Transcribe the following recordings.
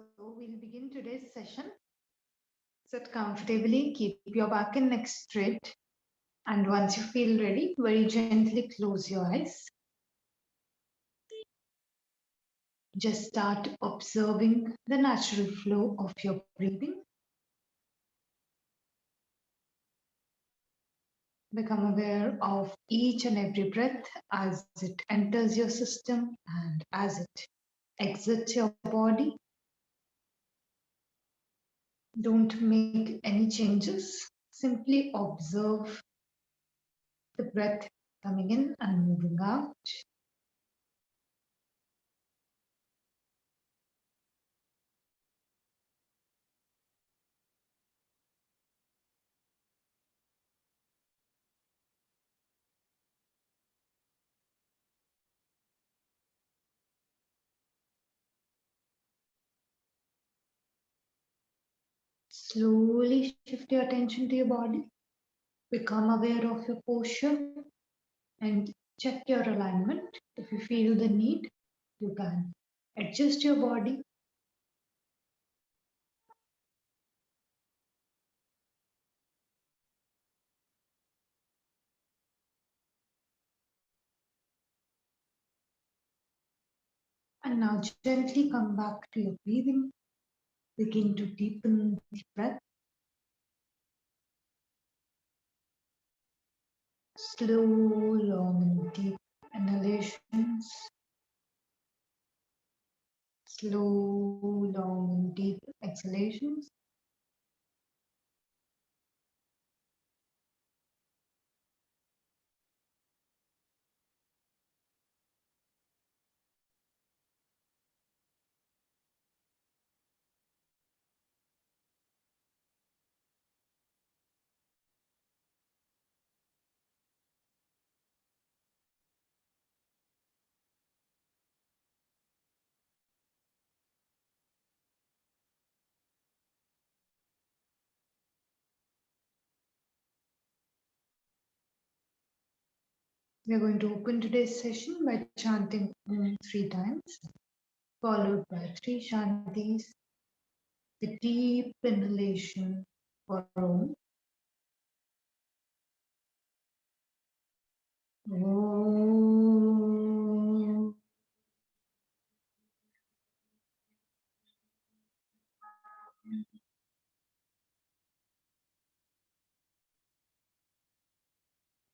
So we'll begin today's session. Sit comfortably, keep your back and neck straight. And once you feel ready, very gently close your eyes. Just start observing the natural flow of your breathing. Become aware of each and every breath as it enters your system and as it exits your body. Don't make any changes. Simply observe the breath coming in and moving out. Slowly shift your attention to your body. Become aware of your posture and check your alignment. If you feel the need, you can adjust your body. And now gently come back to your breathing. Begin to deepen the breath. Slow, long and deep inhalations. Slow, long and deep exhalations. We are going to open today's session by chanting Om 3 times, followed by 3 Shantis. The deep inhalation for Om. Om.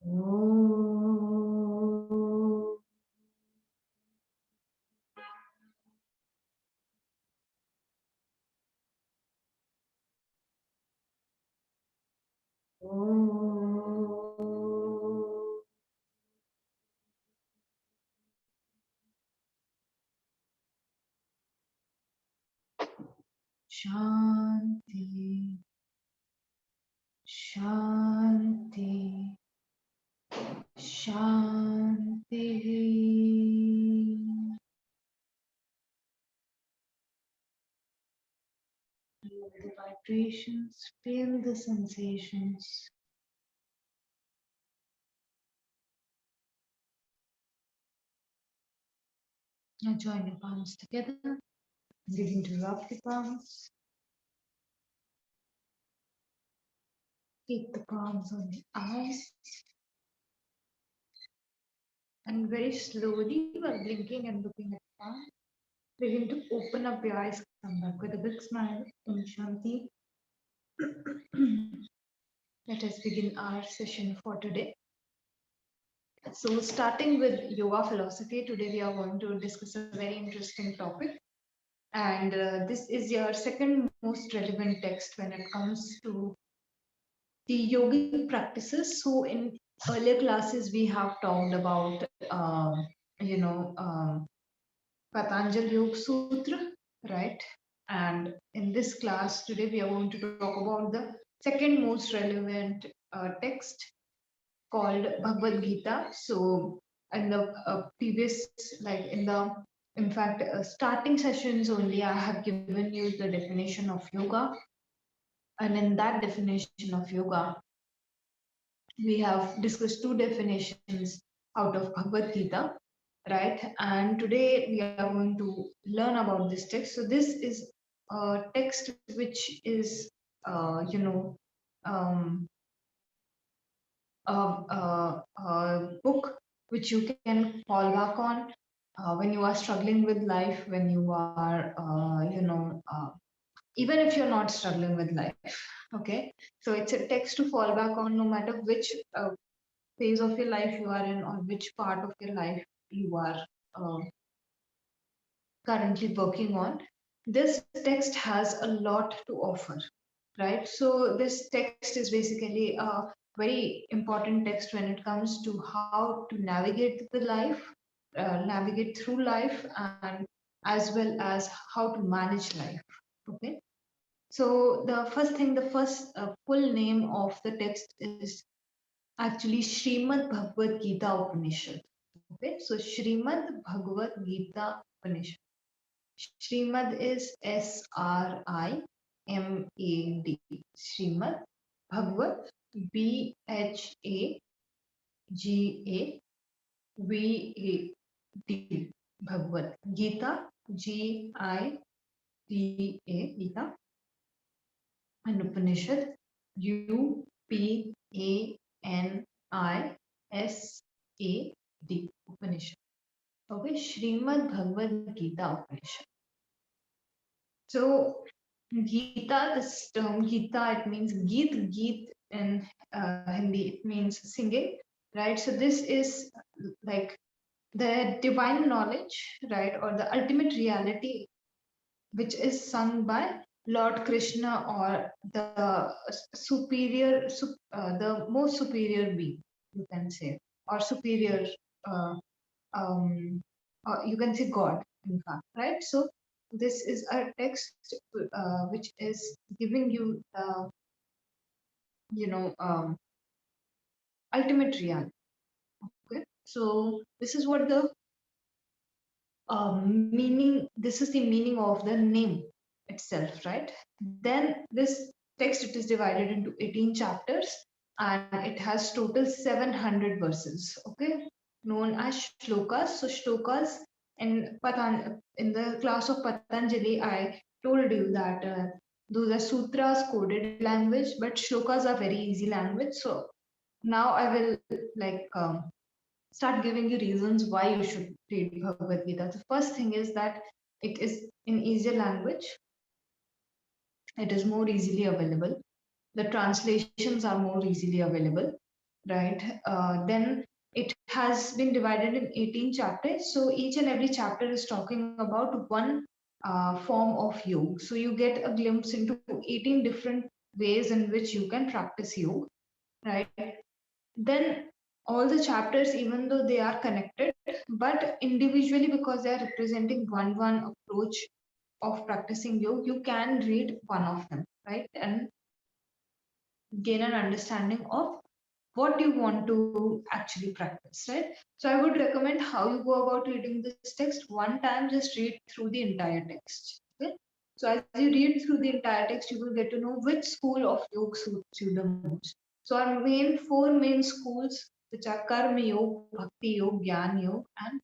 Om. Om. Shanti. Shanti. Shanti. Feel the vibrations, feel the sensations. Now join your palms together. Begin to rub the palms. Keep the palms on the eyes. And very slowly, while blinking and looking at the palm, begin to open up your eyes. Come back with a big smile. Om Shanti. Let us begin our session for today. So, starting with yoga philosophy, today we are going to discuss a very interesting topic. And this is your second most relevant text when it comes to the yogic practices. So, in earlier classes, we have talked about, Patanjali Yoga Sutra, right? And in this class today, we are going to talk about the second most relevant text called Bhagavad-Gita. So, in the previous, in fact, starting sessions only, I have given you the definition of yoga. And in that definition of yoga, we have discussed two definitions out of Bhagavad Gita, right? And today we are going to learn about this text. So this is a text which is, you know, um, a book which you can fall back on when you are struggling with life, when you are, even if you're not struggling with life. Okay, so it's a text to fall back on no matter which phase of your life you are in, or which part of your life you are uh, currently working on. This text has a lot to offer, right? So this text is basically a very important text when it comes to how to navigate the life, navigate through life, and as well as how to manage life. Okay. So the first full name of the text is actually Srimad Bhagavad Gita Upanishad. Okay, so Srimad Bhagavad Gita Upanishad. Srimad is SRIMAD. Srimad Bhagavad BHAGAVAD. Bhagavad Gita GITA Gita, and Upanishad UPANISAD Upanishad. Okay, Srimad Bhagavad Gita Upanishad. So Gita, this term Gita, it means Geet in Hindi, it means singing, right? So this is like the divine knowledge, right, or the ultimate reality, which is sung by Lord Krishna, or the the most superior being, you can say, or superior, uh, um, you can say God, in fact, right? So this is a text which is giving you the, you know, ultimate reality. Okay, so this is what the meaning. This is the meaning of the name itself, right? Then this text, it is divided into 18 chapters, and it has total 700 verses. Okay, known as shlokas. So shlokas in the class of Patanjali, I told you that those are sutras, coded language, but shlokas are very easy language. So now I will like start giving you reasons why you should read Bhagavad Gita. The first thing is that it is in easier language, it is more easily available. The translations are more easily available, right? Then it has been divided in 18 chapters. So each and every chapter is talking about one form of yoga. So you get a glimpse into 18 different ways in which you can practice yoga, right? Then all the chapters, even though they are connected, but individually, because they are representing one approach of practicing yoga, you can read one of them, right? And gain an understanding of what you want to actually practice, right? So I would recommend how you go about reading this text. One time, just read through the entire text. Okay. So as you read through the entire text, you will get to know which school of yoga suits you the most. So our four main schools, which are Karma Yoga, Bhakti Yoga, Jnana Yoga, and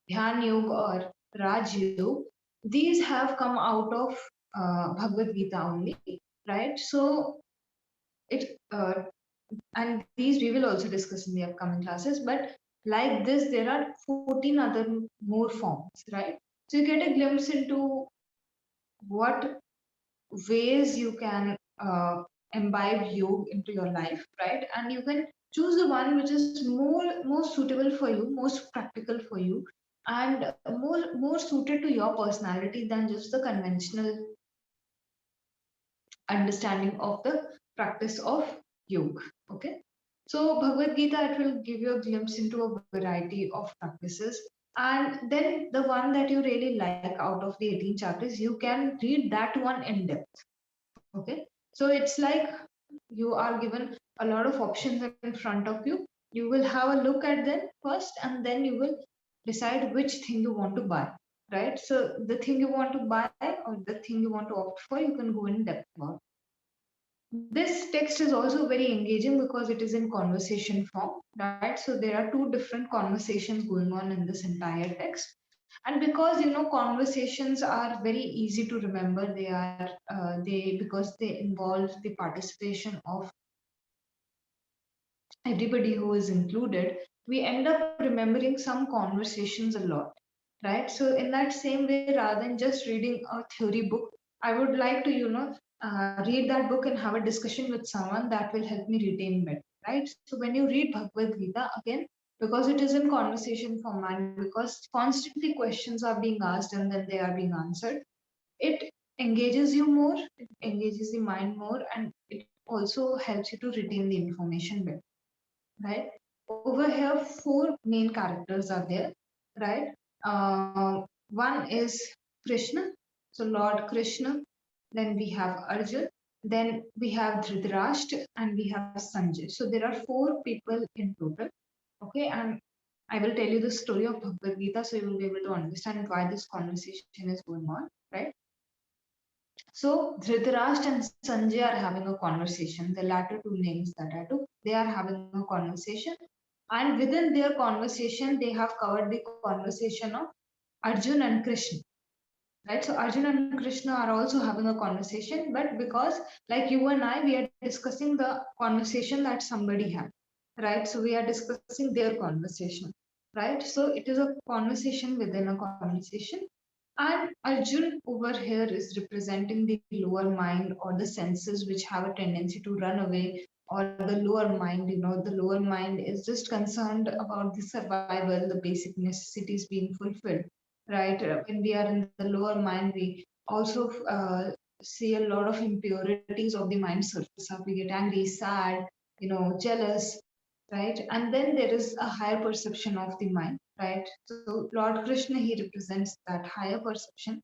Dhyan Yoga or Raj Yoga, these have come out of Bhagavad Gita only, right? So it and these we will also discuss in the upcoming classes, but like this there are 14 other more forms, right? So you get a glimpse into what ways you can imbibe yoga into your life, right? And you can choose the one which is more suitable for you, most practical for you, and more suited to your personality than just the conventional understanding of the practice of yoga. Okay, so Bhagavad Gita, it will give you a glimpse into a variety of practices, and then the one that you really like out of the 18 chapters, you can read that one in depth. Okay, so it's like you are given a lot of options in front of you. You will have a look at them first, and then you will decide which thing you want to buy, right? So the thing you want to buy or the thing you want to opt for, you can go in depth about. This text is also very engaging because it is in conversation form, right? So there are two different conversations going on in this entire text. And because conversations are very easy to remember, they are they because they involve the participation of everybody who is included, we end up remembering some conversations a lot, right? So in that same way, rather than just reading a theory book, I would like to read that book and have a discussion with someone that will help me retain better, right? So when you read Bhagavad Gita again, because it is in conversation format, because constantly questions are being asked and then they are being answered, it engages you more, it engages the mind more, and it also helps you to retain the information better, right? Over here, four main characters are there, right? One is Krishna, so Lord Krishna. Then we have Arjun. Then we have Dhritarashtra, and we have Sanjay. So there are four people in total. Okay, and I will tell you the story of Bhagavad Gita, so you will be able to understand why this conversation is going on, right? So Dhritarashtra and Sanjay are having a conversation. The latter two names that I took, they are having a conversation. And within their conversation, they have covered the conversation of Arjun and Krishna. Right? So Arjun and Krishna are also having a conversation, but because like you and I, we are discussing the conversation that somebody had. Right? So we are discussing their conversation. Right? So it is a conversation within a conversation. And Arjun over here is representing the lower mind or the senses which have a tendency to run away, or the lower mind. The lower mind is just concerned about the survival, the basic necessities being fulfilled, right? When we are in the lower mind, we also see a lot of impurities of the mind surface up. We get angry, sad, jealous, right? And then there is a higher perception of the mind, right? So Lord Krishna, he represents that higher perception,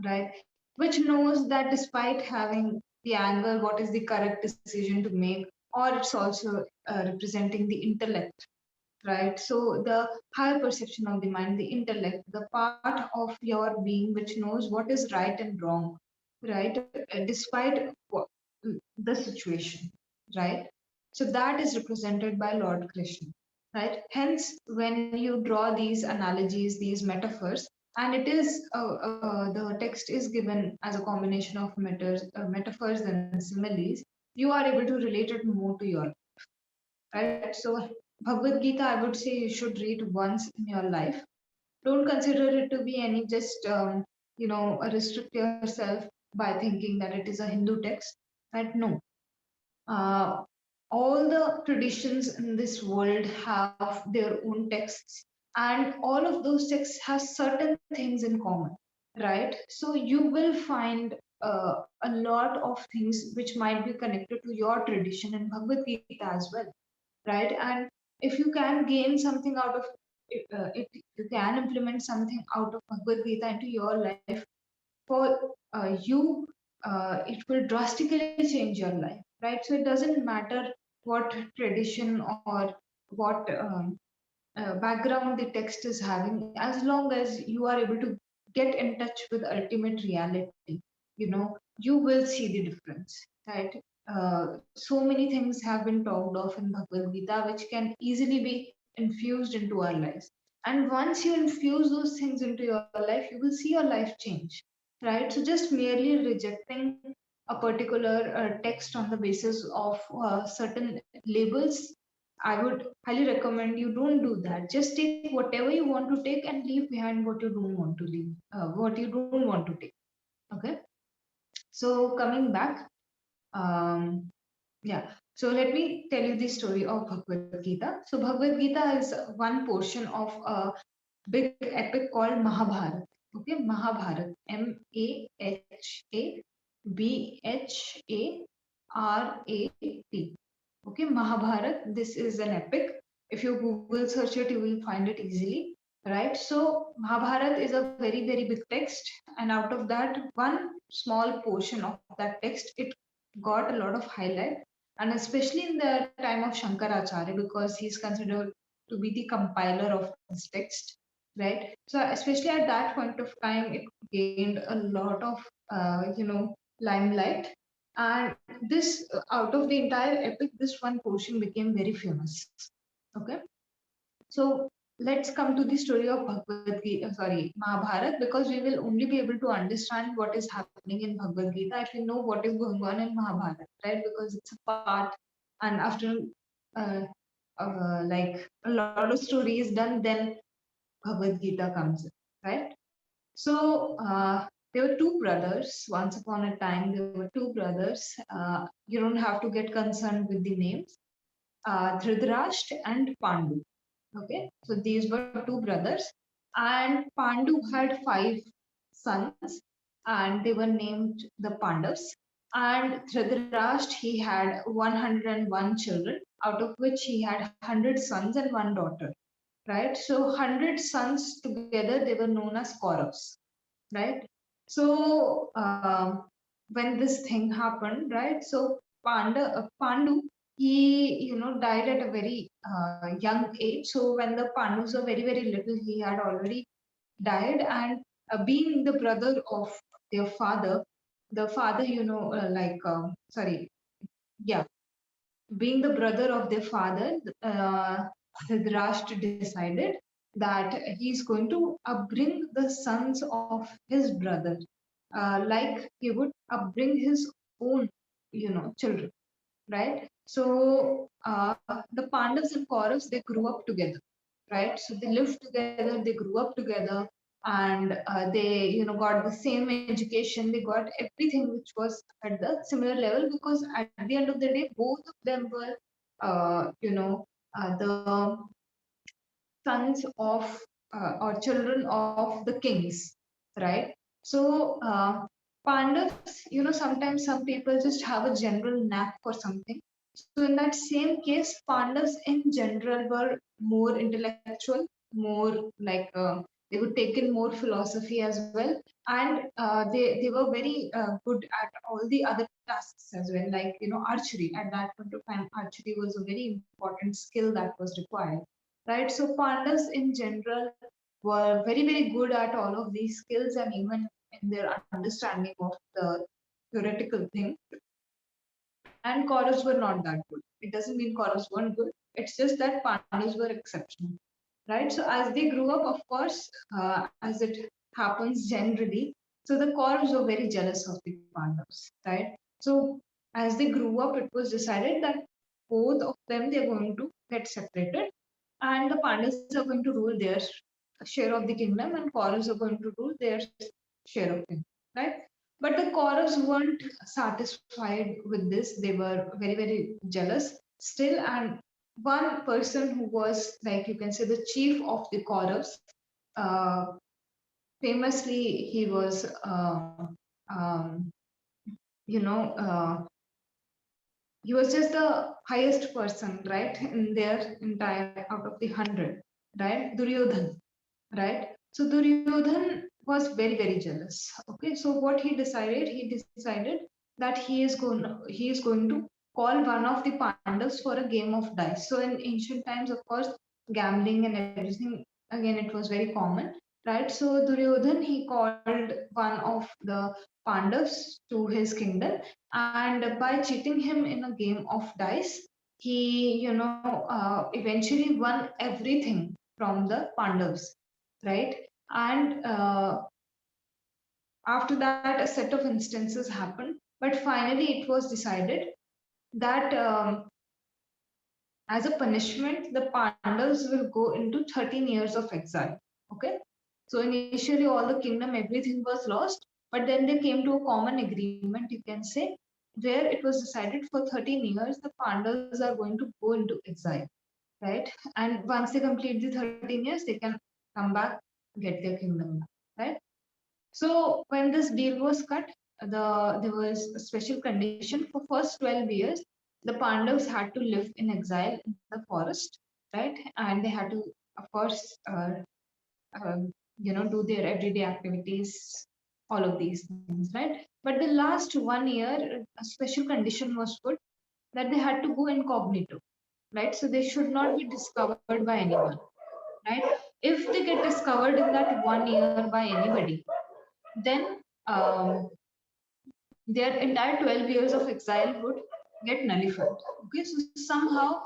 right? Which knows that despite having the anger, what is the correct decision to make, or it's also representing the intellect, right? So the higher perception of the mind, the intellect, the part of your being which knows what is right and wrong, right? Despite the situation, right? So that is represented by Lord Krishna, right? Hence, when you draw these analogies, these metaphors, and it is the text is given as a combination of metaphors and similes, you are able to relate it more to your, right? So Bhagavad Gita, I would say you should read once in your life. Don't consider it to be any just restrict yourself by thinking that it is a Hindu text. Right? No. Uh, all the traditions in this world have their own texts, and all of those texts have certain things in common, right? So you will find a lot of things which might be connected to your tradition in Bhagavad Gita as well, right? And if you can gain something out of it, if you can implement something out of Bhagavad Gita into your life, for you, it will drastically change your life, right? So it doesn't matter what tradition or what background the text is having, as long as you are able to get in touch with ultimate reality, you will see the difference, right? So many things have been talked of in Bhagavad Gita which can easily be infused into our lives. And once you infuse those things into your life, you will see your life change, right? So just merely rejecting a particular text on the basis of certain labels, I would highly recommend you don't do that. Just take whatever you want to take and leave behind what you don't want to leave, what you don't want to take. Okay. So coming back, yeah. So let me tell you the story of Bhagavad Gita. So Bhagavad Gita is one portion of a big epic called Mahabharata. Okay, Mahabharata, Mahabharat. Okay, Mahabharat. This is an epic. If you Google search it, you will find it easily. Right. So Mahabharat is a very, very big text, and out of that, one small portion of that text, it got a lot of highlight, and especially in the time of Shankaracharya, because he's considered to be the compiler of this text, right? So especially at that point of time, it gained a lot of limelight, and this out of the entire epic, this one portion became very famous. Okay, so let's come to the story of Bhagavad Gita, sorry, Mahabharata, because we will only be able to understand what is happening in Bhagavad Gita if we know what is going on in Mahabharata, right? Because it's a part, and after uh, like a lot of story is done, then Bhagavad Gita comes in, right? So there were two brothers. Once upon a time, there were two brothers. You don't have to get concerned with the names. Dhritarashtra and Pandu. Okay, so these were two brothers, and Pandu had five sons, and they were named the Pandavas. And Dhritarashtra, he had 101 children, out of which he had 100 sons and one daughter. Right, so 100 sons together, they were known as Kauravas, right? So when this thing happened, right? So Pandu, he died at a very young age. So when the Pandus were very little, he had already died, and being the brother of their father, the father, sorry, yeah, being the brother of their father, Dhritarashtra decided that he's going to upbring the sons of his brother like he would upbring his own, children, right? So the Pandavas and Kauravas, they grew up together, right? So they lived together, they grew up together, and they, got the same education. They got everything which was at the similar level, because at the end of the day, both of them were, the sons of or children of the kings, right? So Pandavas, sometimes some people just have a general knack for something. So in that same case, Pandavas in general were more intellectual, more like they would take in more philosophy as well, and they were very good at all the other tasks as well, like archery. At that point of time, archery was a very important skill that was required, right? So Pandavas in general were very good at all of these skills, and even in their understanding of the theoretical thing. And Kauravas were not that good. It doesn't mean Kauravas weren't good. It's just that Pandavas were exceptional, right? So as they grew up, of course, as it happens generally, so the Kauravas were very jealous of the Pandavas, right? So as they grew up, it was decided that both of them, they're going to get separated, and the Pandavas are going to rule their share of the kingdom, and Kauravas are going to rule their share of kingdom, right? But the Kauravas weren't satisfied with this. They were very jealous still. And one person who was, like, you can say, the chief of the Kauravas, uh, famously, he was, um, you know, uh, he was just the highest person, right, in their entire out of the 100, right? Duryodhan, right? So Duryodhan was very jealous. Okay, so what he decided? He decided that he is going to call one of the Pandavas for a game of dice. So in ancient times, of course, gambling and everything, again, it was very common, right? So Duryodhan, he called one of the Pandavas to his kingdom, and by cheating him in a game of dice, he eventually won everything from the Pandavas, right? And after that, a set of instances happened, but finally it was decided that as a punishment, the Pandavas will go into 13 years of exile. Okay, so initially all the kingdom, everything was lost, but then they came to a common agreement, you can say, where it was decided for 13 years the Pandavas are going to go into exile, right? And once they complete the 13 years, they can come back, get their kingdom back, right? So when this deal was cut, there was a special condition for first 12 years. The Pandavas had to live in exile in the forest, right? And they had to, of course, do their everyday activities, all of these things, right? But the last 1 year, a special condition was put that they had to go incognito, right? So they should not be discovered by anyone, right? If they get discovered in that 1 year by anybody, then their entire 12 years of exile would get nullified. Okay, so somehow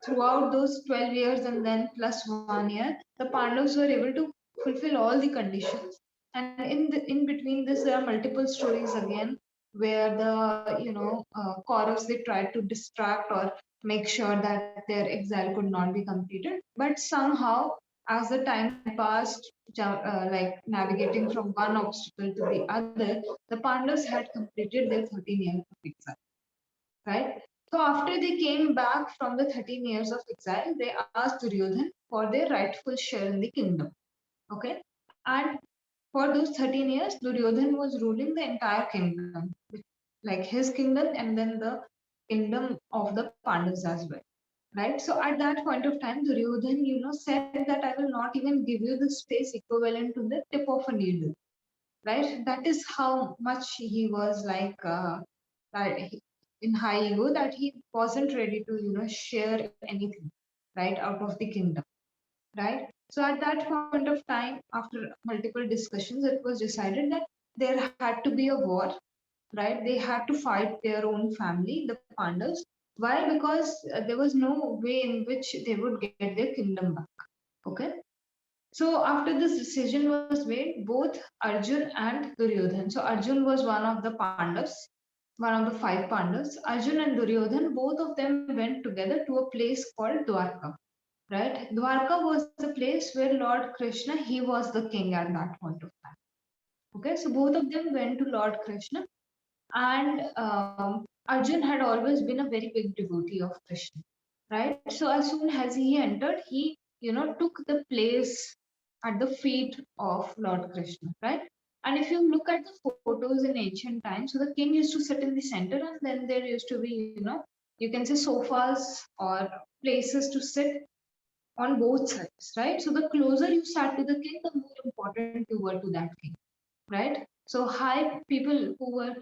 throughout those 12 years and then plus 1 year, the Pandavas were able to fulfill all the conditions. And in between this, there are multiple stories again where the Kauravas, they tried to distract or make sure that their exile could not be completed. But somehow, as the time passed, like navigating from one obstacle to the other, the Pandavas had completed their 13 years of exile, right? So after they came back from the 13 years of exile, they asked Duryodhan for their rightful share in the kingdom. Okay. And for those 13 years, Duryodhan was ruling the entire kingdom, like his kingdom and then the kingdom of the Pandavas as well. Right. So at that point of time, Duryodhan, said that I will not even give you the space equivalent to the tip of a needle. Right. That is how much he was like in high ego, that he wasn't ready to share anything right out of the kingdom, right? So at that point of time, after multiple discussions, it was decided that there had to be a war, right? They had to fight their own family, the Pandavas. Why? Because there was no way in which they would get their kingdom back. Okay. So after this decision was made, both Arjun and Duryodhan. So Arjun was one of the Pandavas, one of the five Pandavas. Arjun and Duryodhan, both of them went together to a place called Dwarka. Right? Dwarka was the place where Lord Krishna, he was the king at that point of time. Okay, so both of them went to Lord Krishna, and Arjun had always been a very big devotee of Krishna. Right? So as soon as he entered, he took the place at the feet of Lord Krishna. Right? And if you look at the photos in ancient times, so the king used to sit in the center, and then there used to be, you can say sofas or places to sit on both sides, right? So the closer you sat to the king, the more important you were to that king, right? So high people who were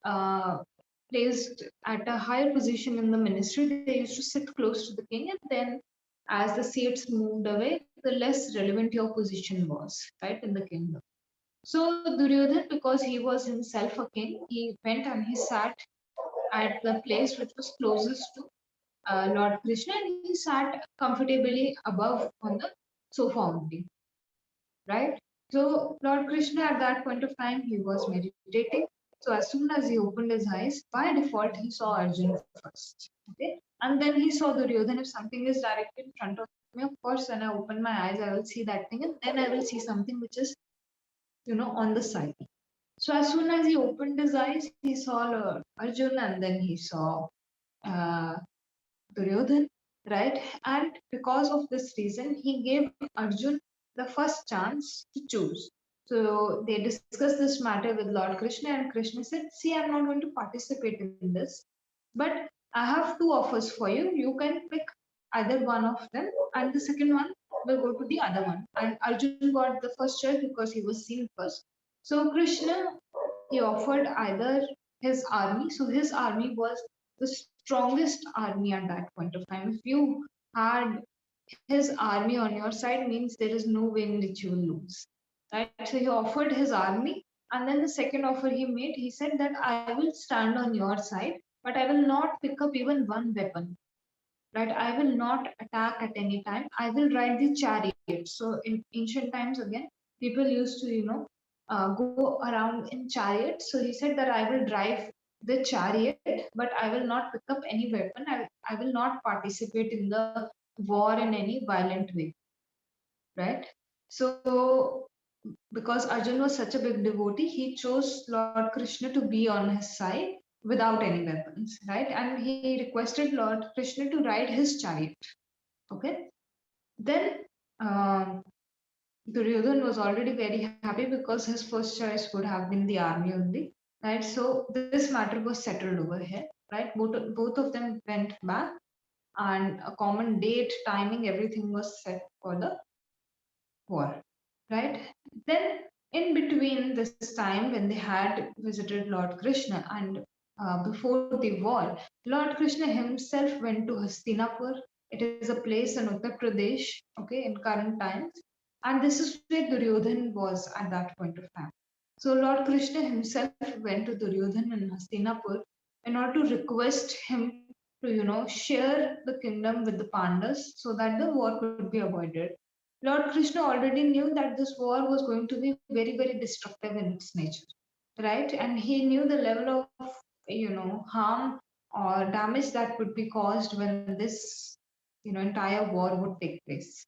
uh, placed at a higher position in the ministry, they used to sit close to the king, and then as the seats moved away, the less relevant your position was, right, in the kingdom. So Duryodhan, because he was himself a king, he went and he sat at the place which was closest to Lord Krishna, and he sat comfortably above on the sofa only, right? So Lord Krishna at that point of time, he was meditating. So as soon as he opened his eyes, by default he saw Arjun first. Okay. And then he saw Duryodhan. If something is directly in front of me, of course, when I open my eyes, I will see that thing, and then I will see something which is, on the side. So as soon as he opened his eyes, he saw Lord Arjun, and then he saw uh, Duryodhan, right? And because of this reason, he gave Arjun the first chance to choose. So they discussed this matter with Lord Krishna, and Krishna said, see, I'm not going to participate in this, but I have two offers for you. You can pick either one of them, and the second one will go to the other one. And Arjun got the first choice because he was seen first. So Krishna, he offered either his army. So his army was the strongest army at that point of time. If you had his army on your side, means there is no way in which you will lose. Right? So he offered his army, and then the second offer he made, he said that I will stand on your side, but I will not pick up even one weapon. Right? I will not attack at any time. I will ride the chariot. So in ancient times, again, people used to, go around in chariots. So he said that I will drive the chariot, but I will not pick up any weapon. I will not participate in the war in any violent way. Right? So because Arjun was such a big devotee, he chose Lord Krishna to be on his side without any weapons, right? And he requested Lord Krishna to ride his chariot. Okay. Then um, Duryodhan was already very happy because his first choice would have been the army only, right? So this matter was settled over here, right? Both of them went back, and a common date, timing, everything was set for the war, right? Then, in between this time when they had visited Lord Krishna and before the war, Lord Krishna himself went to Hastinapur. It is a place in Uttar Pradesh, okay, in current times. And this is where Duryodhan was at that point of time. So Lord Krishna himself went to Duryodhan in Hastinapur in order to request him to share the kingdom with the Pandavas so that the war could be avoided. Lord Krishna already knew that this war was going to be very, very destructive in its nature, right? And he knew the level of, harm or damage that would be caused when this, entire war would take place.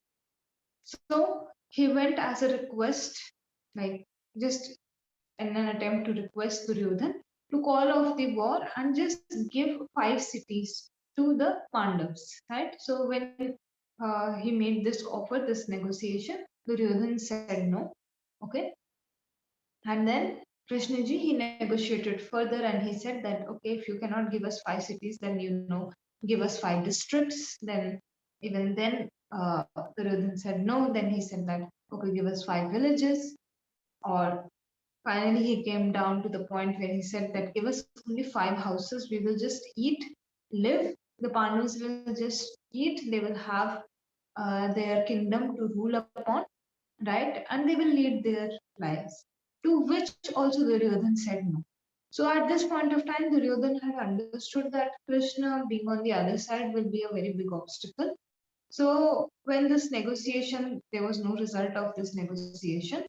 So he went as a request, like just in an attempt to request Duryodhan to call off the war and just give 5 cities to the Pandavas, right? So when he made this offer, this negotiation, Duryodhan said no. Okay, and then Krishnaji he negotiated further and he said that okay, if you cannot give us 5 cities, then give us 5 districts. Then even then Duryodhan said no. Then he said that okay, give us 5 villages. Or finally he came down to the point where he said that give us only 5 houses. We will just eat, live. The Pandavas will just eat. They will have their kingdom to rule upon, right? And they will lead their lives. To which also Duryodhan said no. So at this point of time, Duryodhan had understood that Krishna being on the other side will be a very big obstacle. So when this negotiation, there was no result of this negotiation,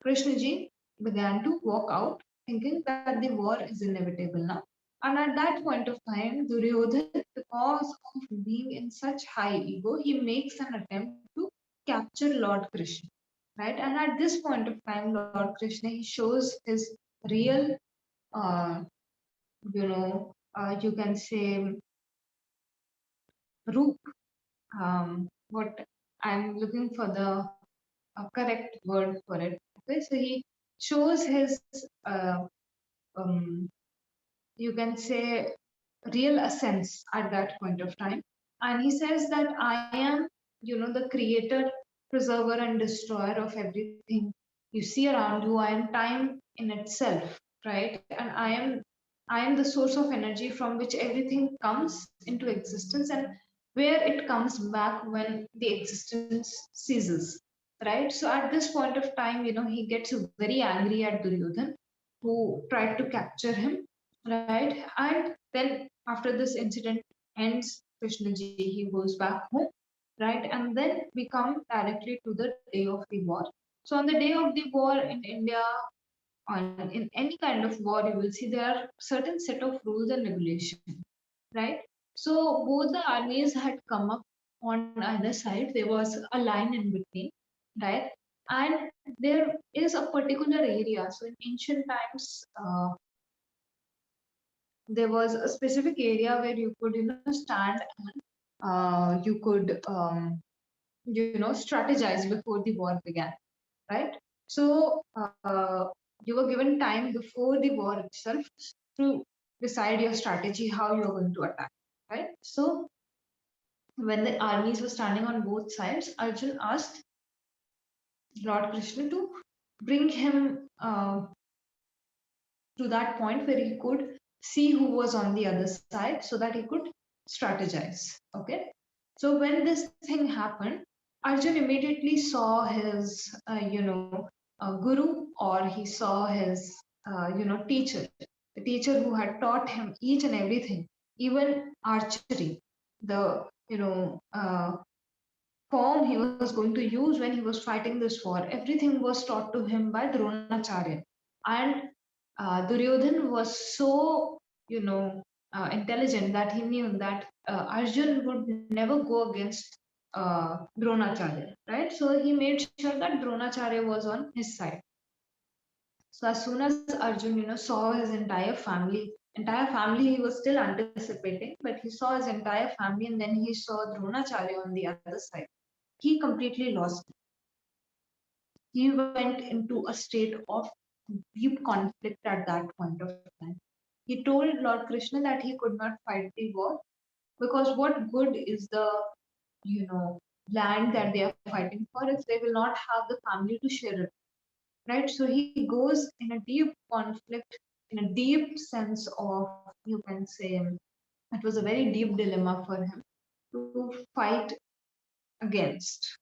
Krishna ji began to walk out, thinking that the war is inevitable now. And at that point of time, Duryodhan, because of being in such high ego, he makes an attempt to capture Lord Krishna. Right? And at this point of time, Lord Krishna, he shows his real, uh, you can say, roop. What I'm looking for the correct word for it. Okay, so he shows his, um, you can say, real essence at that point of time. And he says that I am, the creator, preserver, and destroyer of everything you see around you. I am time in itself, right? And I am the source of energy from which everything comes into existence and where it comes back when the existence ceases. Right. So at this point of time, he gets very angry at Duryodhan, who tried to capture him, right? And then after this incident ends, Krishnaji he goes back home, right? And then we come directly to the day of the war. So on the day of the war in India, on in any kind of war, you will see there are certain set of rules and regulations, right? So both the armies had come up on either side. There was a line in between, right? And there is a particular area. So in ancient times, there was a specific area where you could stand and you could strategize before the war began, right? So you were given time before the war itself to decide your strategy, how you're going to attack, right? So when the armies were standing on both sides, Arjun asked Lord Krishna to bring him to that point where he could see who was on the other side so that he could strategize. Okay. So when this thing happened, Arjun immediately saw his, guru, or he saw his, teacher, the teacher who had taught him each and everything, even archery, the, form he was going to use when he was fighting this war. Everything was taught to him by Dronacharya. And Duryodhan was so, intelligent that he knew that Arjun would never go against Dronacharya, right? So he made sure that Dronacharya was on his side. So as soon as Arjun, saw his entire family he was still anticipating, but he saw his entire family and then he saw Dronacharya on the other side. He completely lost. He went into a state of deep conflict at that point of time. He told Lord Krishna that he could not fight the war because what good is the, you know, land that they are fighting for if they will not have the family to share it, right? So he goes in a deep conflict, in a deep sense of, you can say, it was a very deep dilemma for him to fight against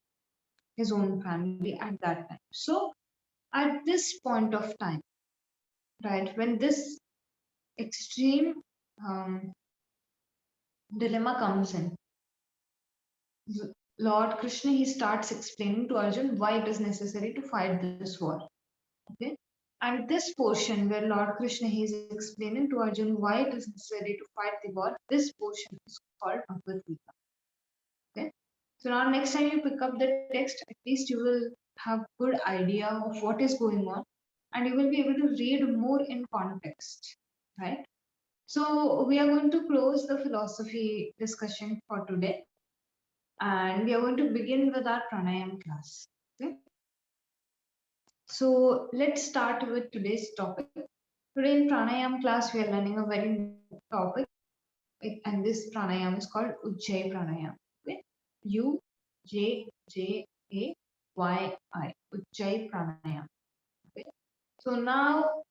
his own family at that time. So at this point of time, right, when this extreme um, dilemma comes in. Lord Krishna, he starts explaining to Arjun why it is necessary to fight this war. Okay. And this portion where Lord Krishna he is explaining to Arjun why it is necessary to fight the war, this portion is called Bhagavad-Gita. Okay. So now next time you pick up the text, at least you will have good idea of what is going on and you will be able to read more in context. Right. So we are going to close the philosophy discussion for today and we are going to begin with our pranayam class. Okay. So let's start with today's topic. Today in pranayam class, we are learning a very new topic, and this pranayam is called Ujjayi Pranayam. Okay? Ujjayi, Ujjayi Pranayam. Okay? So now,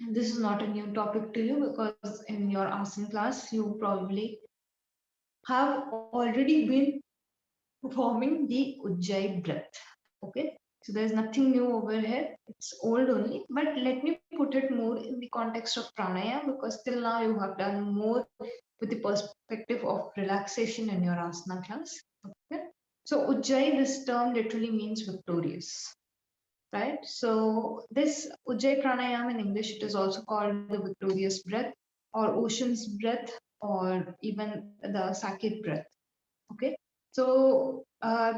this is not a new topic to you because in your asana class, you probably have already been performing the Ujjayi breath. Okay, so there's nothing new over here. It's old only, but let me put it more in the context of pranayama because till now you have done more with the perspective of relaxation in your asana class. Okay, so Ujjayi, this term literally means victorious, right? So this Ujjayi pranayama in English, it is also called the victorious breath or ocean's breath or even the Saket breath. Okay, so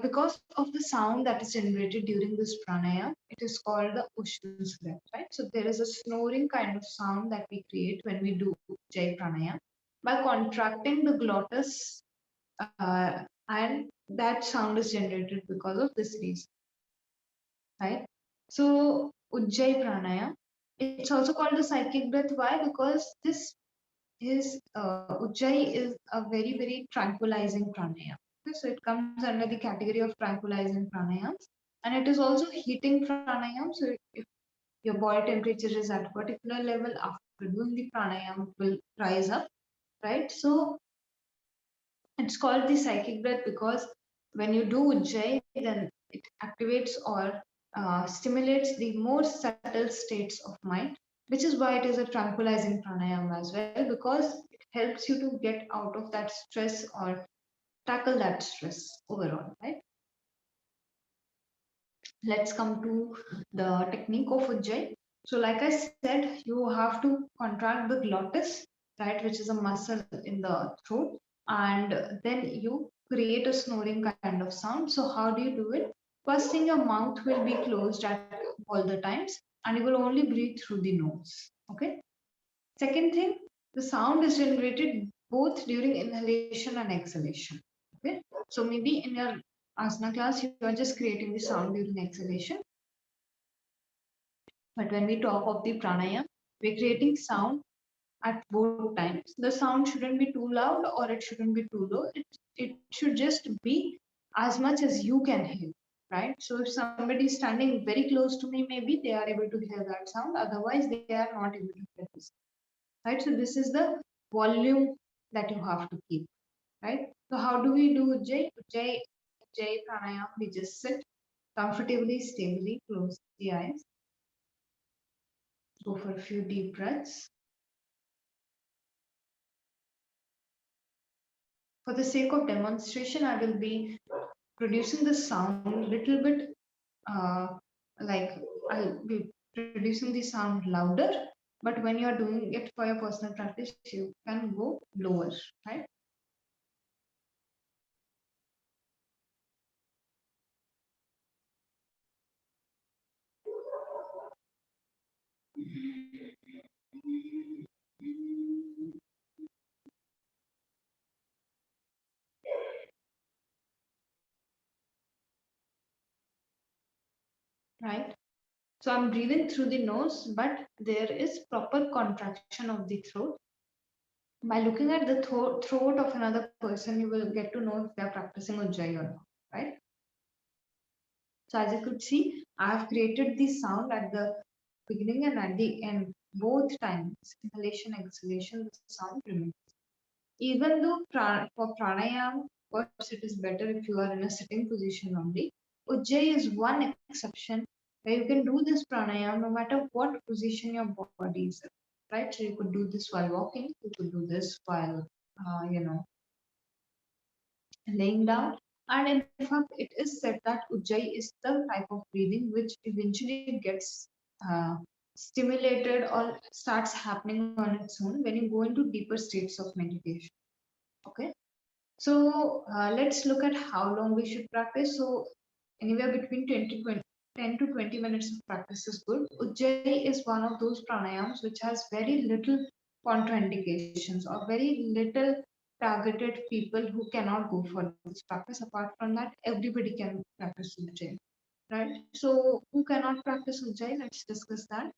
because of the sound that is generated during this pranayama, it is called the ocean's breath, right? So there is a snoring kind of sound that we create when we do Ujjayi pranayama by contracting the glottis, and that sound is generated because of this reason, right? So Ujjayi pranayama, it's also called the psychic breath. Why? Because this is Ujjayi is a very tranquilizing pranayama. Okay, so it comes under the category of tranquilizing pranayams, and it is also heating pranayam. So if your body temperature is at a particular level after doing the pranayam, it will rise up, right? So it's called the psychic breath because when you do Ujjayi, then it activates or stimulates the more subtle states of mind, which is why it is a tranquilizing pranayama as well, because it helps you to get out of that stress or tackle that stress overall, right? Let's come to the technique of Ujjayi. So, like I said, you have to contract the glottis, right, which is a muscle in the throat, and then you create a snoring kind of sound. So, how do you do it? First thing, your mouth will be closed at all the times, and you will only breathe through the nose. Okay. Second thing, the sound is generated both during inhalation and exhalation. Okay. So maybe in your asana class, you are just creating the sound during exhalation. But when we talk of the pranayama, we're creating sound at both times. The sound shouldn't be too loud or it shouldn't be too low. It should just be as much as you can hear, right? So if somebody is standing very close to me, maybe they are able to hear that sound. Otherwise, they are not able to hear this, right? So this is the volume that you have to keep, right? So how do we do Ujjayi pranayama? We just sit comfortably, stably, close the eyes, go for a few deep breaths. For the sake of demonstration, I will be producing the sound a little bit like I'll be producing the sound louder, but when you're doing it for your personal practice, you can go lower, right? Right. So I'm breathing through the nose, but there is proper contraction of the throat. By looking at the throat of another person, you will get to know if they are practicing Ujjayi or not, right? So as you could see, I have created the sound at the beginning and at the end, both times, inhalation, exhalation, the sound remains. Even though for pranayama, of course, it is better if you are in a sitting position only. Ujjayi is one exception where you can do this pranayama no matter what position your body is in. right? So you could do this while walking, you could do this while, laying down. And in fact, it is said that Ujjayi is the type of breathing which eventually gets uh, stimulated or starts happening on its own when you go into deeper states of meditation. Okay. So let's look at how long we should practice. So anywhere between 10 to 20 minutes of practice is good. Ujjayi is one of those pranayams which has very little contraindications or very little targeted people who cannot go for this practice. Apart from that, everybody can practice Ujjayi, right? So who cannot practice Ujjayi? Let's discuss that.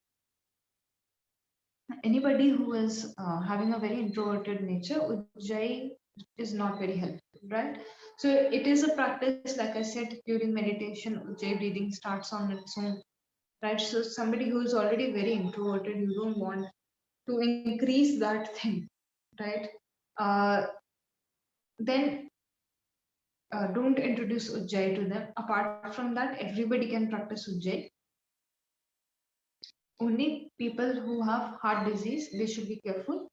Anybody who is having a very introverted nature, Ujjayi is not very helpful, right? So it is a practice, like I said, during meditation, Ujjayi breathing starts on its own, right? So somebody who is already very introverted, you don't want to increase that thing, right? Uh, then don't introduce Ujjayi to them. Apart from that, everybody can practice Ujjayi. Only people who have heart disease, they should be careful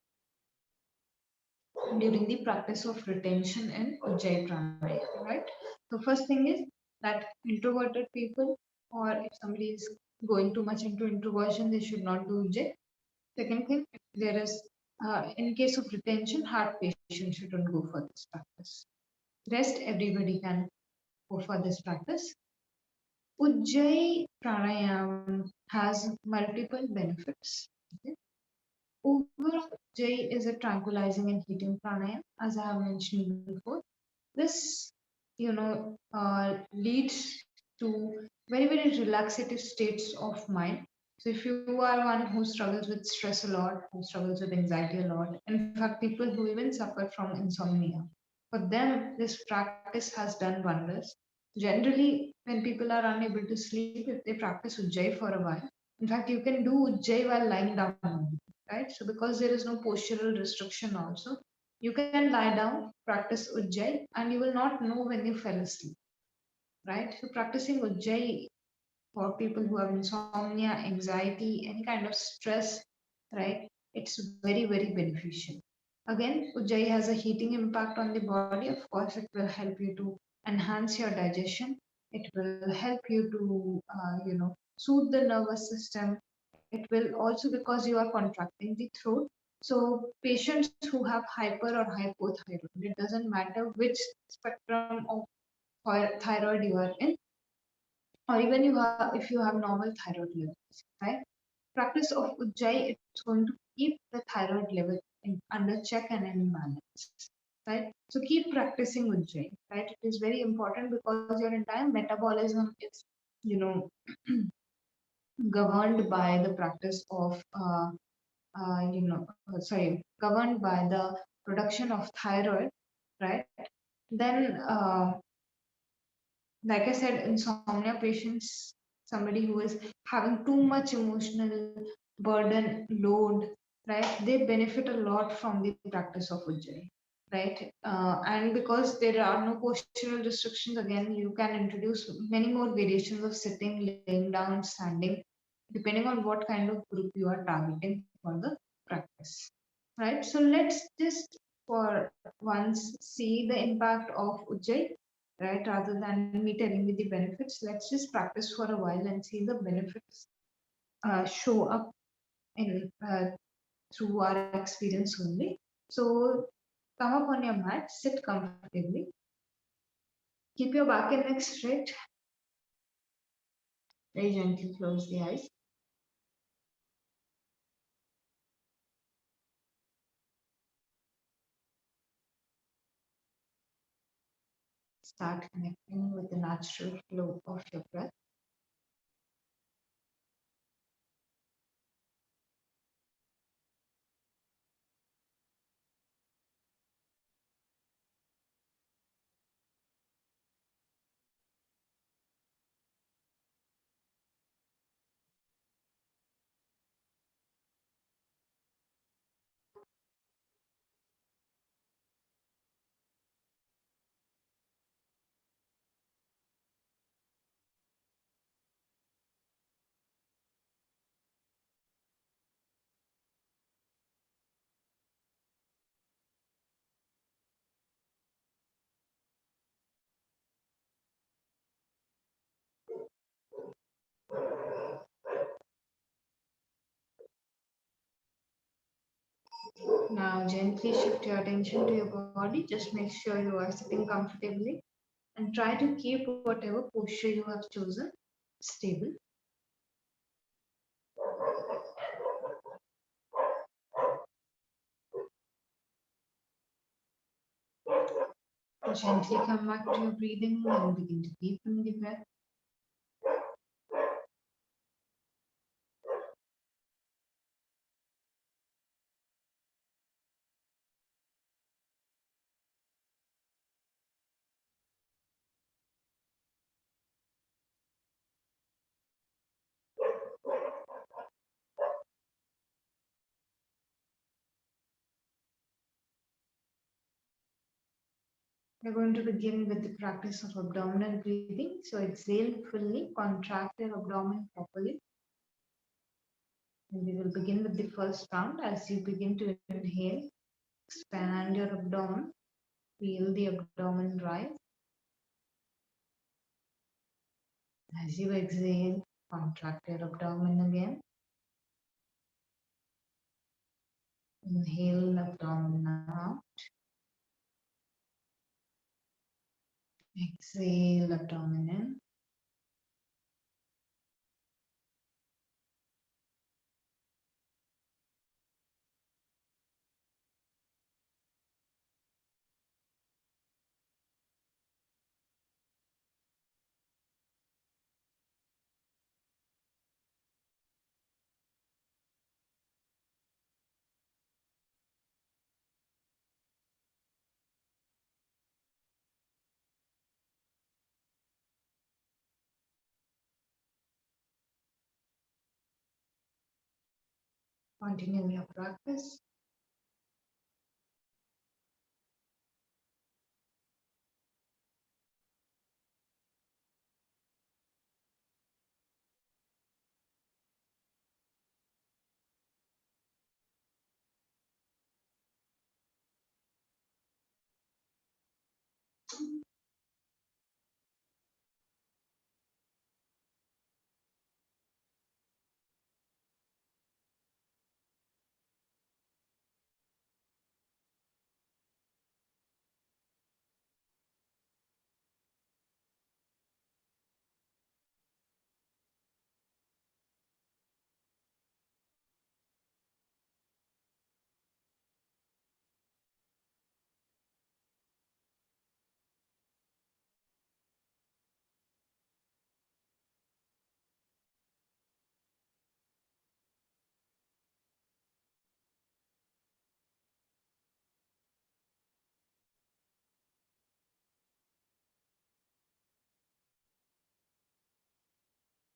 during the practice of retention in Ujjayi Pranayama, right? The first thing is that introverted people, or if somebody is going too much into introversion, they should not do Ujjayi. Second thing, if there is, in case of retention, heart patients shouldn't go for this practice. Rest, everybody can go for this practice. Ujjayi Pranayama has multiple benefits. Okay? Overall, J is a tranquilizing and heating pranayama, as I have mentioned before. This, leads to very, very relaxative states of mind. So if you are one who struggles with stress a lot, who struggles with anxiety a lot, in fact, people who even suffer from insomnia, for them, this practice has done wonders. Generally, when people are unable to sleep, if they practice Ujjayi for a while, in fact, you can do Ujjayi while lying down, right? So because there is no postural restriction also, you can lie down, practice Ujjayi, and you will not know when you fell asleep, right? So practicing Ujjayi for people who have insomnia, anxiety, any kind of stress, right? It's very, very beneficial. Again, Ujjayi has a heating impact on the body. Of course, it will help you to enhance your digestion. It will help you to, soothe the nervous system. It will also, because you are contracting the throat. So patients who have hyper or hypothyroid, it doesn't matter which spectrum of thyroid you are in, or even if you have normal thyroid levels, right? Practice of Ujjayi, it's going to keep the thyroid level under check and in balance, right? So keep practicing Ujjayi, right? It is very important because your entire metabolism is, you know, governed by the practice of, governed by the production of thyroid, right? Then, like I said, insomnia patients, somebody who is having too much emotional burden, load, right? They benefit a lot from the practice of Ujjayi, right? And because there are no postural restrictions, again, you can introduce many more variations of sitting, laying down, standing, depending on what kind of group you are targeting for the practice, right? So let's just for once see the impact of Ujjayi, right? Rather than me telling you the benefits, let's just practice for a while and see the benefits show up in through our experience only. So come up on your mat, sit comfortably, keep your back and neck straight, very gently close the eyes. Start connecting with the natural flow of your breath. Now gently shift your attention to your body. Just make sure you are sitting comfortably and try to keep whatever posture you have chosen stable. Gently come back to your breathing and begin to deepen the breath. We're going to begin with the practice of abdominal breathing. So exhale fully, contract your abdomen properly. And we will begin with the first round. As you begin to inhale, expand your abdomen, feel the abdomen rise. As you exhale, contract your abdomen again. Inhale, abdomen out. Exhale, abdomen in. Continue your practice.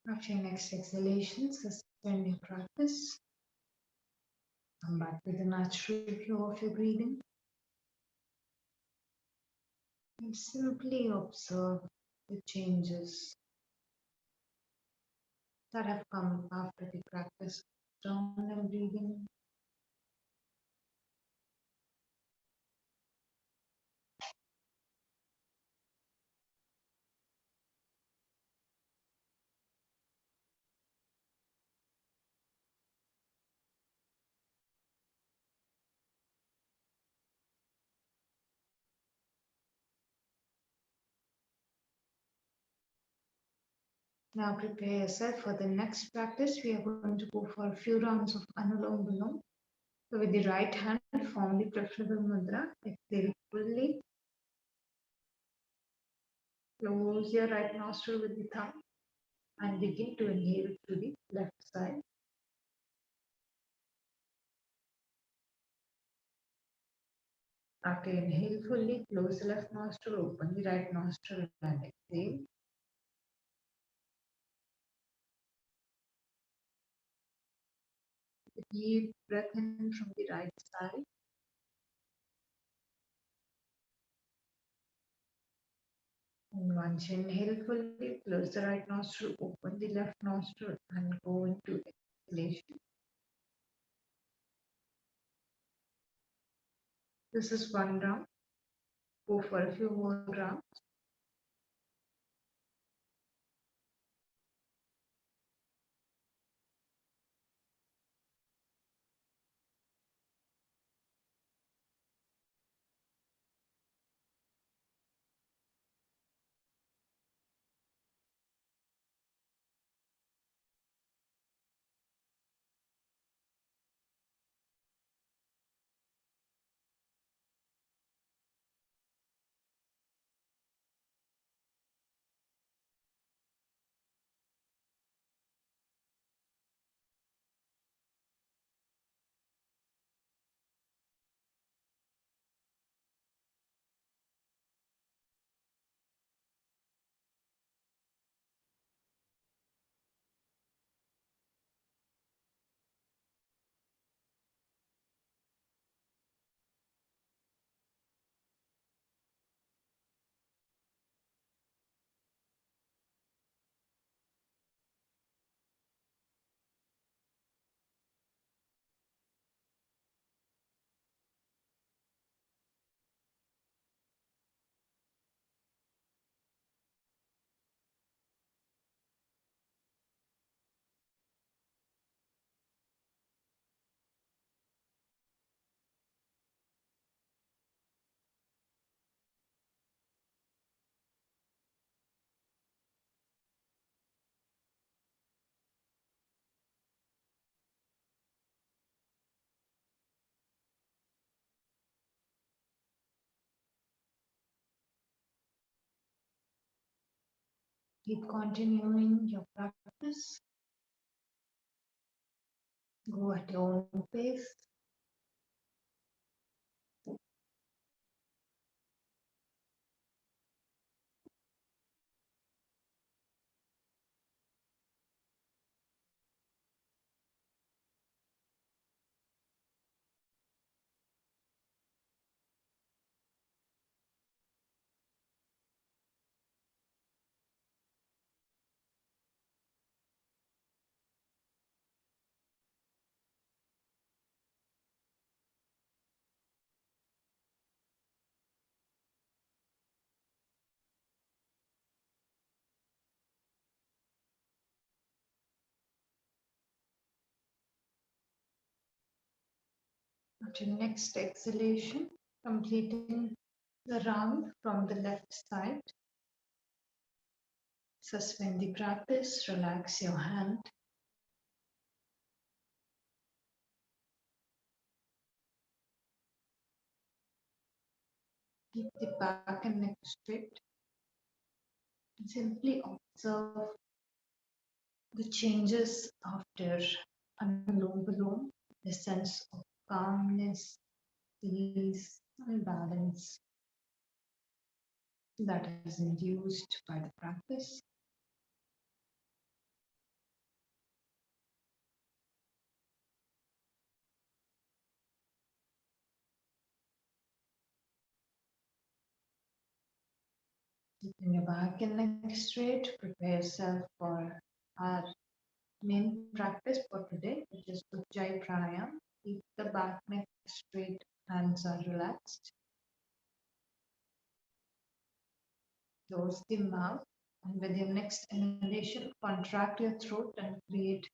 After your next exhalation, suspend your practice. Come back to the natural flow of your breathing. And simply observe the changes that have come after the practice of abdominal breathing. Now prepare yourself for the next practice. We are going to go for a few rounds of Anulom Vilom. So with the right hand, form the preferable mudra. Exhale fully. Close your right nostril with the thumb and begin to inhale through the left side. After inhale fully, close the left nostril, open the right nostril and exhale. Deep breath in from the right side. And once you inhale fully, close the right nostril, open the left nostril and go into exhalation. This is one round. Go for a few more rounds. Keep continuing your practice. Go at your own pace. At your next exhalation, completing the round from the left side. Suspend the practice, relax your hand. Keep the back and neck straight. And simply observe the changes after Anulom Vilom, the sense of calmness, peace, and balance that is induced by the practice. Keeping your back and neck straight, prepare yourself for our main practice for today, which is J Pranayama. Keep the back, neck straight, hands are relaxed. Close the mouth, and with your next inhalation, contract your throat and create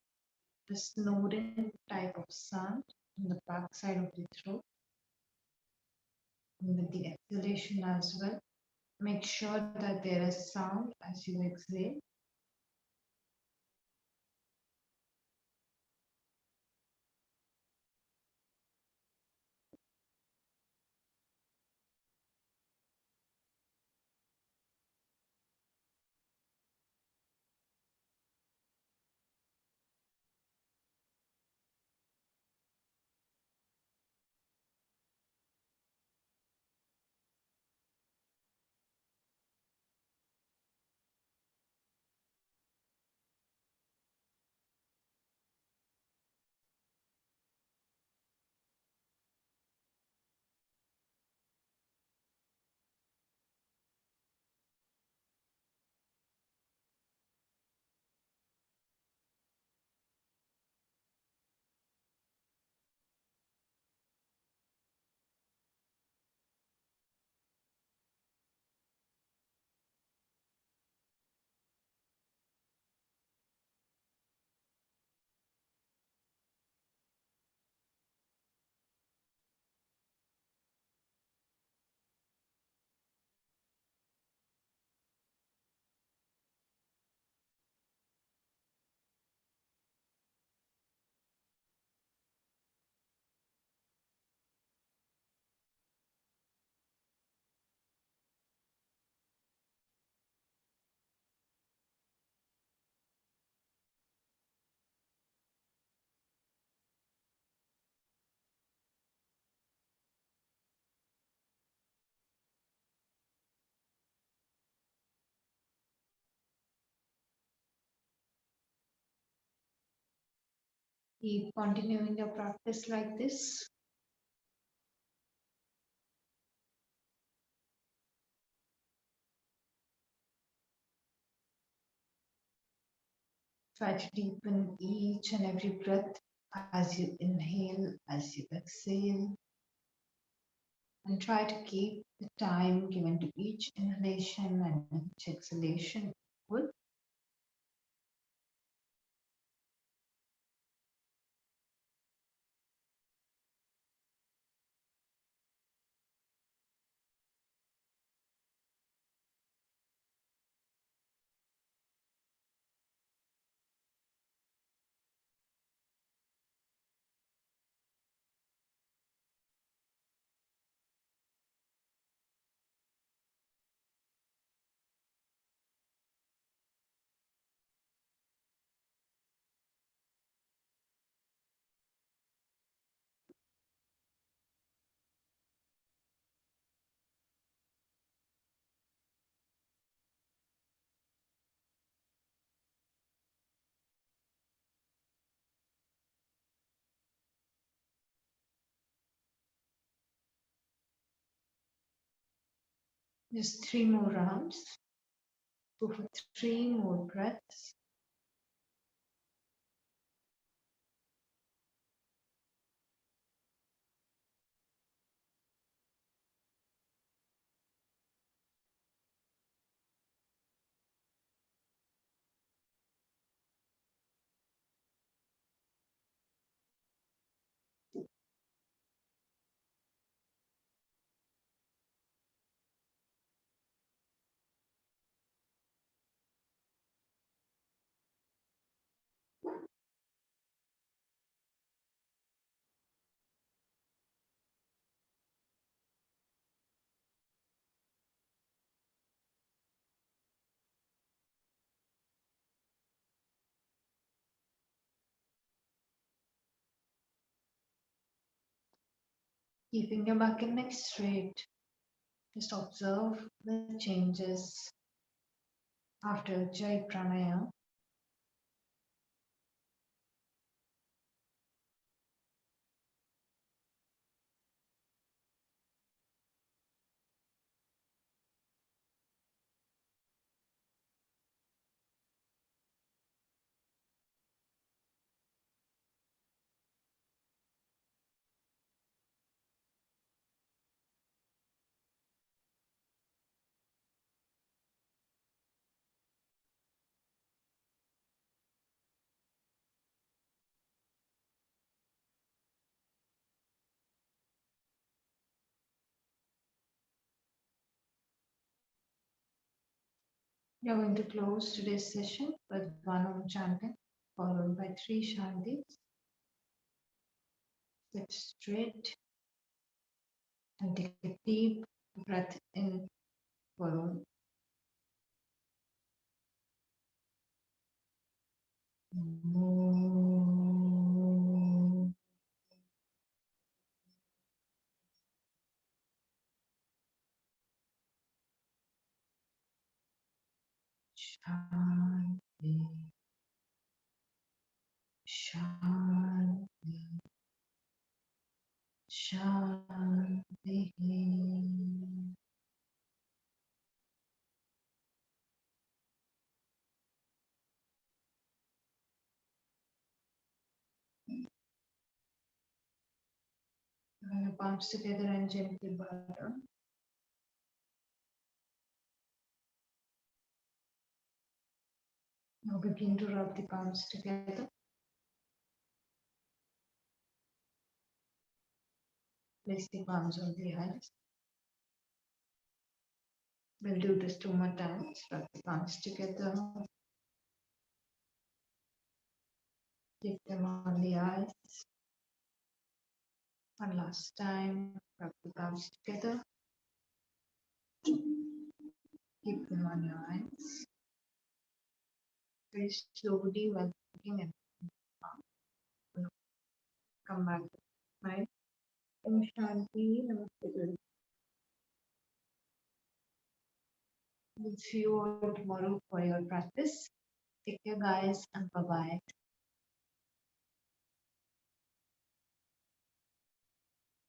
the snoring type of sound on the back side of the throat. And with the exhalation as well, make sure that there is sound as you exhale. Keep continuing your practice like this. Try to deepen each and every breath as you inhale, as you exhale, and try to keep the time given to each inhalation and each exhalation equal. Just 3 more rounds. Go for 3 more breaths. Keeping your back and neck straight. Just observe the changes after J Pranayama. We are going to close today's session with one Om chanting, followed by 3 Shantis. Sit straight and take a deep breath in for Om. Shanti, Shanti, Shanti. Bring your palms together and gently bow down. Now begin to rub the palms together. Place the palms on the eyes. We'll do this 2 more times. Rub the palms together. Keep them on the eyes. One last time. Rub the palms together. Keep them on your eyes. Very slowly while looking at the palm. Come back to smile. Om Shanti. Namaste. We'll see you all tomorrow for your practice. Take care, guys, and bye bye.